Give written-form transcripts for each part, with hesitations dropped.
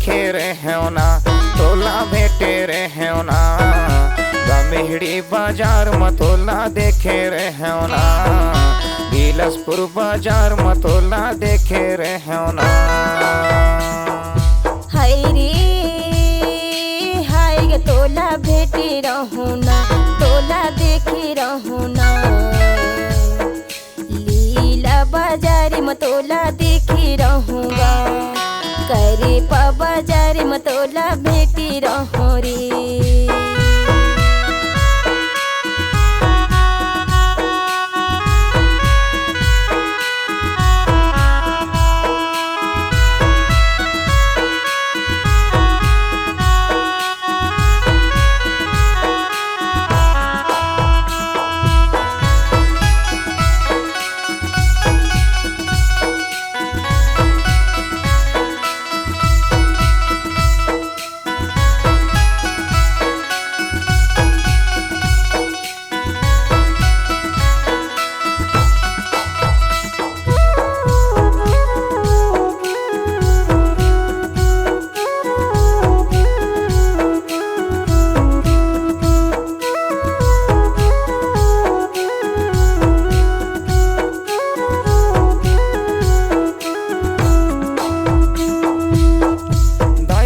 देखे रहे ना तोला भेटे रहे ना बमेहड़ी बाजार मतोला देखे रहे ना बिलासपुर बाजार मतोला देखे रहे ना। हाय रे हाय गे तोला भेटे रहूं ना तोला देखे रहूं ना लीला बाजारी मतोला देखे रहूँगा करे पा बाजारी मतोला भेटे रहूं रे।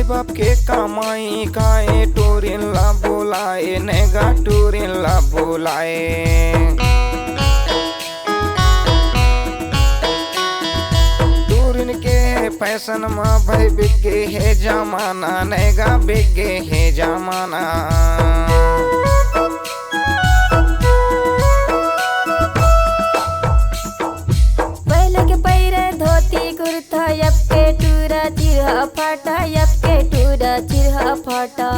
बाप के कमाई खाए टूरिन ला बुलाए नेगा टूरिन ला बुलाए टूरिन के फैशन में भाई बिके है जमाना नेगा बिके है जमाना। पहले के पैरे धोती कुर्ता अब के टूरा चिरहा फाटा अब के टूरा चिरहा फाटा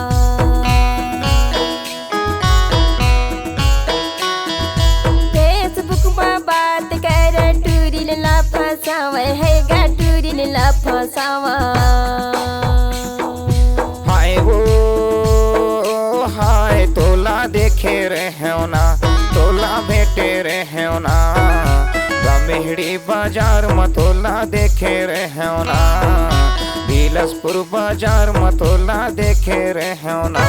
फेसबुक में बात कर टूरी ला फसावा है गा टूरी ला फसावा। हाय वो हाय तोला देखे रहे ना तोला भेटे रहे ना बमेहड़ी बाजार मतोला देखे रहे ना बिलासपुर बाजार मतोला देखे रहे ना।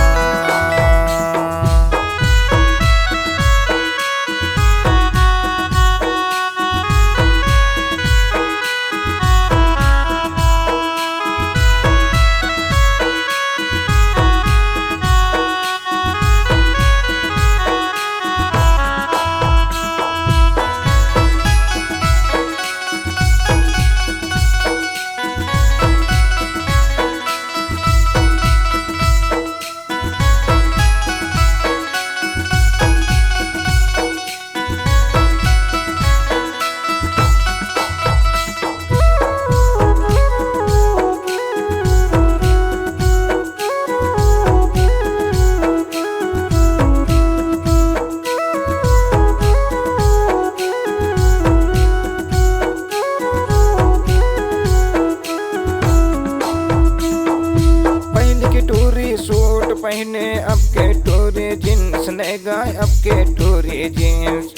सूट पहने अब के टोरे जींस ने गाय अब के टोरे जींस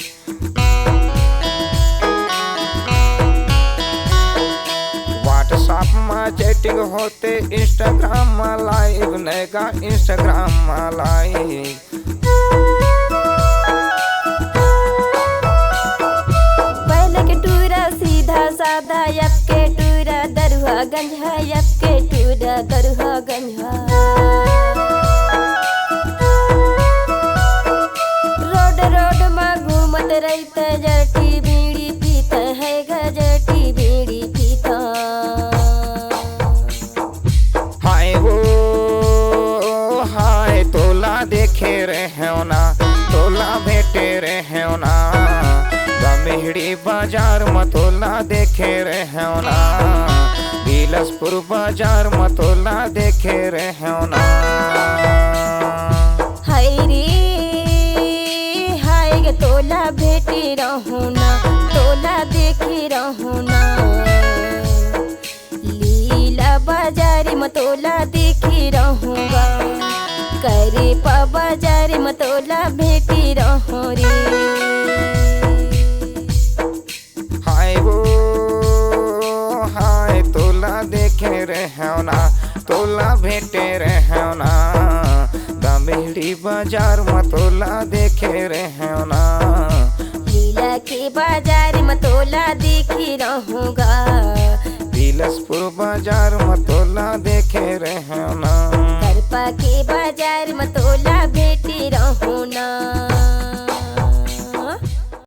व्हाट्सएप में चैटिंग होते इंस्टाग्राम में लाइव ने गा इंस्टाग्राम में लाइव। पहले के टूरा सीधा सादा अब के टूरा दरुआ गंजा अब के टूरा दरुआ गंजा रोड रोड में घूमत रहते जटी बीड़ी पीता है गजटी बीड़ी पीता। हाय वो हाय तोला देखे रहे ना तोला भेटे रहे ना बमेहड़ी बाजार मतोला देखे रहे ना बिलासपुर बाजार मतोला देखे रहे ना। हाय रे हाय गे तोला भेटे रहूं ना तोला देखे रहूं ना लीला बाजारी मतोला देखे रहूँगा करे पा बाजारी मतोला भेटे रहूं रे। हाय वो हाय तोला देखे रहे ना तो मतोला भेटे रहना, दमेड़ी बाजार मतोला देखे रहना। लीला के बाजार में तोला देखी रहूँगा, बिलसपुर बाजार मतोला देखे रहना। करपा के बाजार में तोला भेटी रहूँ ना।